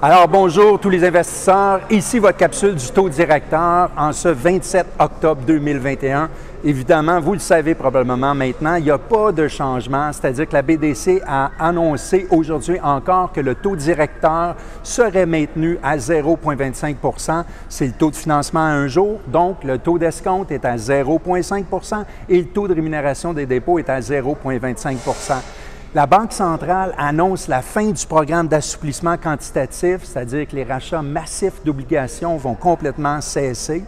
Alors bonjour tous les investisseurs, ici votre capsule du taux directeur en ce 27 octobre 2021. Évidemment, vous le savez probablement maintenant, il n'y a pas de changement, c'est-à-dire que la BDC a annoncé aujourd'hui encore que le taux directeur serait maintenu à 0,25 %. C'est le taux de financement à un jour, donc le taux d'escompte est à 0,5 % et le taux de rémunération des dépôts est à 0,25 %. La Banque centrale annonce la fin du programme d'assouplissement quantitatif, c'est-à-dire que les rachats massifs d'obligations vont complètement cesser.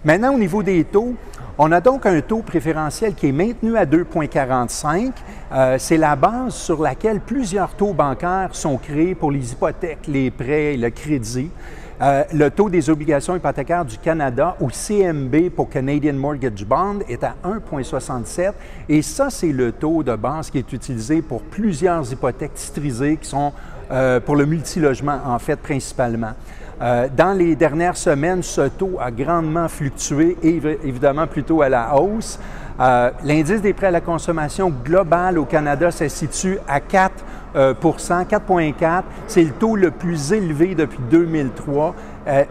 Maintenant, au niveau des taux, on a donc un taux préférentiel qui est maintenu à 2,45. C'est la base sur laquelle plusieurs taux bancaires sont créés pour les hypothèques, les prêts et le crédit. Le taux des obligations hypothécaires du Canada, ou CMB pour Canadian Mortgage Bond, est à 1,67 et ça, c'est le taux de base qui est utilisé pour plusieurs hypothèques titrisées qui sont pour le multilogement, en fait, principalement. Dans les dernières semaines, ce taux a grandement fluctué et évidemment plutôt à la hausse. L'indice des prêts à la consommation global au Canada se situe à 4,4. C'est le taux le plus élevé depuis 2003,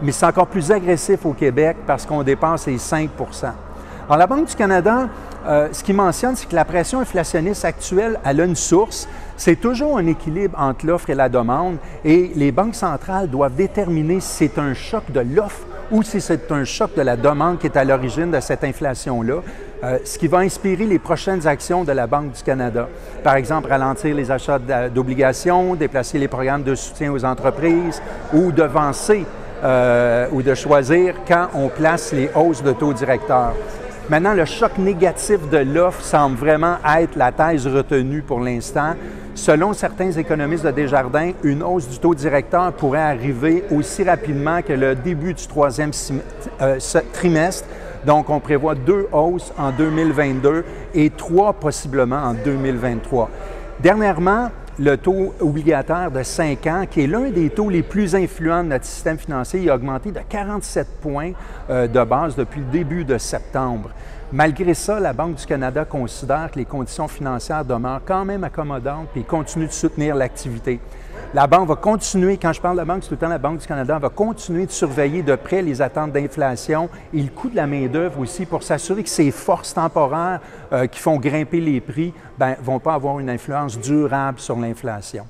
mais c'est encore plus agressif au Québec parce qu'on dépasse les 5 %. Alors, la Banque du Canada, ce qu'il mentionne, c'est que la pression inflationniste actuelle, elle a une source. C'est toujours un équilibre entre l'offre et la demande et les banques centrales doivent déterminer si c'est un choc de l'offre ou si c'est un choc de la demande qui est à l'origine de cette inflation-là, ce qui va inspirer les prochaines actions de la Banque du Canada. Par exemple, ralentir les achats d'obligations, déplacer les programmes de soutien aux entreprises ou devancer ou de choisir quand on place les hausses de taux directeurs. Maintenant, le choc négatif de l'offre semble vraiment être la thèse retenue pour l'instant. Selon certains économistes de Desjardins, une hausse du taux directeur pourrait arriver aussi rapidement que le début du troisième trimestre. Donc, on prévoit 2 hausses en 2022 et 3 possiblement en 2023. Dernièrement, le taux obligataire de 5 ans, qui est l'un des taux les plus influents de notre système financier, il a augmenté de 47 points de base depuis le début de septembre. Malgré ça, la Banque du Canada considère que les conditions financières demeurent quand même accommodantes et continue de soutenir l'activité. La Banque va continuer, quand je parle de la Banque, c'est tout le temps la Banque du Canada, va continuer de surveiller de près les attentes d'inflation et le coût de la main-d'œuvre aussi pour s'assurer que ces forces temporaires qui font grimper les prix ne vont pas avoir une influence durable sur l'inflation.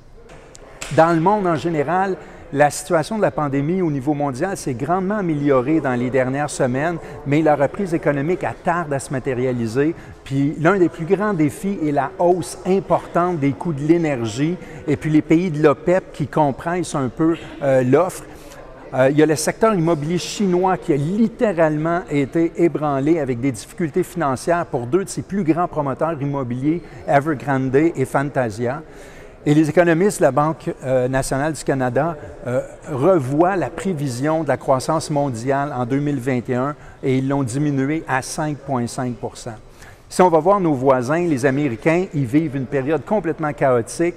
Dans le monde en général, la situation de la pandémie au niveau mondial s'est grandement améliorée dans les dernières semaines, mais la reprise économique tarde à se matérialiser. Puis l'un des plus grands défis est la hausse importante des coûts de l'énergie et puis les pays de l'OPEP qui compressent un peu l'offre. Il y a le secteur immobilier chinois qui a littéralement été ébranlé avec des difficultés financières pour 2 de ses plus grands promoteurs immobiliers, Evergrande et Fantasia. Et les économistes de la Banque nationale du Canada revoient la prévision de la croissance mondiale en 2021 et ils l'ont diminuée à 5,5 %. Si on va voir nos voisins, les Américains, ils vivent une période complètement chaotique.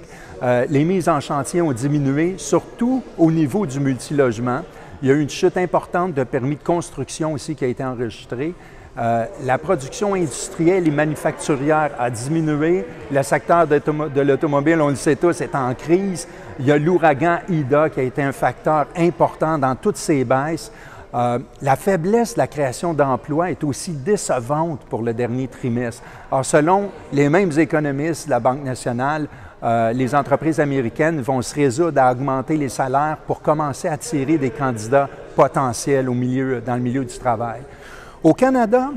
Les mises en chantier ont diminué, surtout au niveau du multilogement. Il y a eu une chute importante de permis de construction aussi qui a été enregistrée. La production industrielle et manufacturière a diminué. Le secteur de l'automobile, on le sait tous, est en crise. Il y a l'ouragan Ida qui a été un facteur important dans toutes ces baisses. La faiblesse de la création d'emplois est aussi décevante pour le dernier trimestre. Alors, selon les mêmes économistes de la Banque nationale, les entreprises américaines vont se résoudre à augmenter les salaires pour commencer à attirer des candidats potentiels dans le milieu du travail. Au Canada,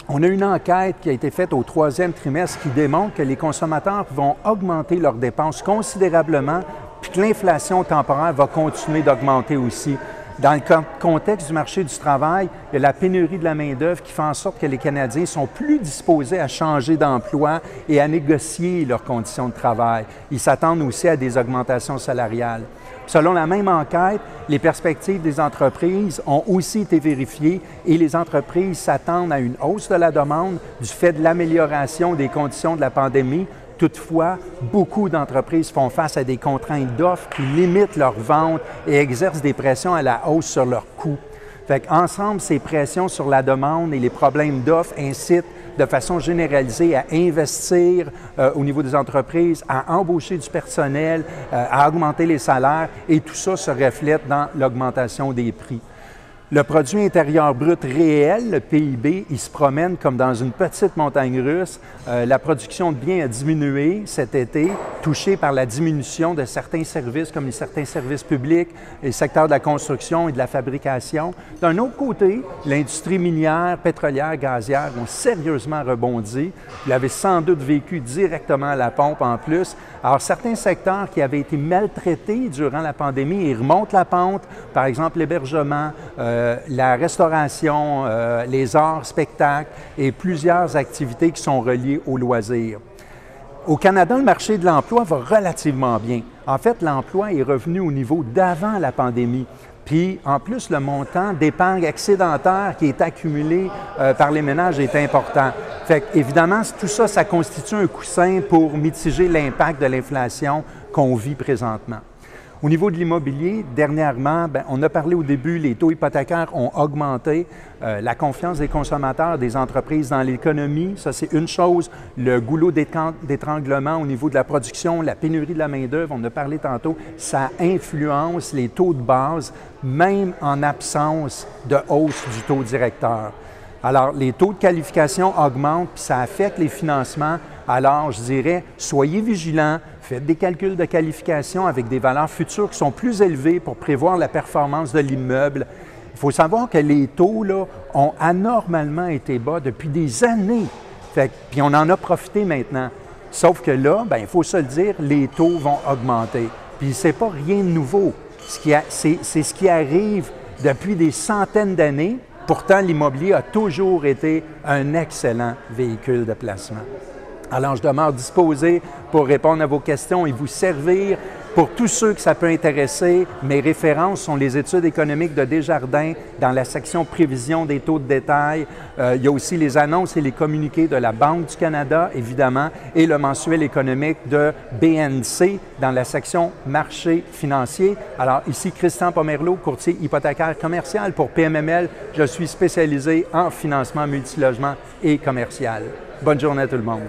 on a une enquête qui a été faite au 3e trimestre qui démontre que les consommateurs vont augmenter leurs dépenses considérablement, puis que l'inflation temporaire va continuer d'augmenter aussi. Dans le contexte du marché du travail, il y a la pénurie de la main-d'œuvre qui fait en sorte que les Canadiens sont plus disposés à changer d'emploi et à négocier leurs conditions de travail. Ils s'attendent aussi à des augmentations salariales. Selon la même enquête, les perspectives des entreprises ont aussi été vérifiées et les entreprises s'attendent à une hausse de la demande du fait de l'amélioration des conditions de la pandémie. Toutefois, beaucoup d'entreprises font face à des contraintes d'offres qui limitent leurs ventes et exercent des pressions à la hausse sur leurs coûts. Fait qu'ensemble, ces pressions sur la demande et les problèmes d'offres incitent de façon généralisée à investir au niveau des entreprises, à embaucher du personnel, à augmenter les salaires, et tout ça se reflète dans l'augmentation des prix. Le produit intérieur brut réel, le PIB, il se promène comme dans une petite montagne russe. La production de biens a diminué cet été, touchée par la diminution de certains services comme certains services publics, les secteurs de la construction et de la fabrication. D'un autre côté, l'industrie minière, pétrolière, gazière ont sérieusement rebondi. Vous l'avez sans doute vécu directement à la pompe en plus. Alors, certains secteurs qui avaient été maltraités durant la pandémie, ils remontent la pente, par exemple l'hébergement, la restauration, les arts, spectacles et plusieurs activités qui sont reliées aux loisirs. Au Canada, le marché de l'emploi va relativement bien. En fait, l'emploi est revenu au niveau d'avant la pandémie. Puis, en plus, le montant d'épargne excédentaire qui est accumulé par les ménages est important. Fait évidemment, tout ça, ça constitue un coussin pour mitiger l'impact de l'inflation qu'on vit présentement. Au niveau de l'immobilier, dernièrement, on a parlé au début, les taux hypothécaires ont augmenté. La confiance des consommateurs, des entreprises dans l'économie, ça c'est une chose. Le goulot d'étranglement au niveau de la production, la pénurie de la main-d'œuvre, on en a parlé tantôt, ça influence les taux de base, même en absence de hausse du taux directeur. Alors, les taux de qualification augmentent, puis ça affecte les financements. Alors, je dirais, soyez vigilants, faites des calculs de qualification avec des valeurs futures qui sont plus élevées pour prévoir la performance de l'immeuble. Il faut savoir que les taux là, ont anormalement été bas depuis des années. Puis on en a profité maintenant. Sauf que là, il faut se le dire, les taux vont augmenter. Puis c'est pas rien de nouveau. C'est ce qui arrive depuis des centaines d'années. Pourtant, l'immobilier a toujours été un excellent véhicule de placement. Alors, je demeure disposé pour répondre à vos questions et vous servir. Pour tous ceux que ça peut intéresser, mes références sont les études économiques de Desjardins dans la section prévision des taux de détail. Il y a aussi les annonces et les communiqués de la Banque du Canada, évidemment, et le mensuel économique de BNC dans la section marché financier. Alors, ici, Christian Pomerleau, courtier hypothécaire commercial pour PMML. Je suis spécialisé en financement multilogement et commercial. Bonne journée à tout le monde.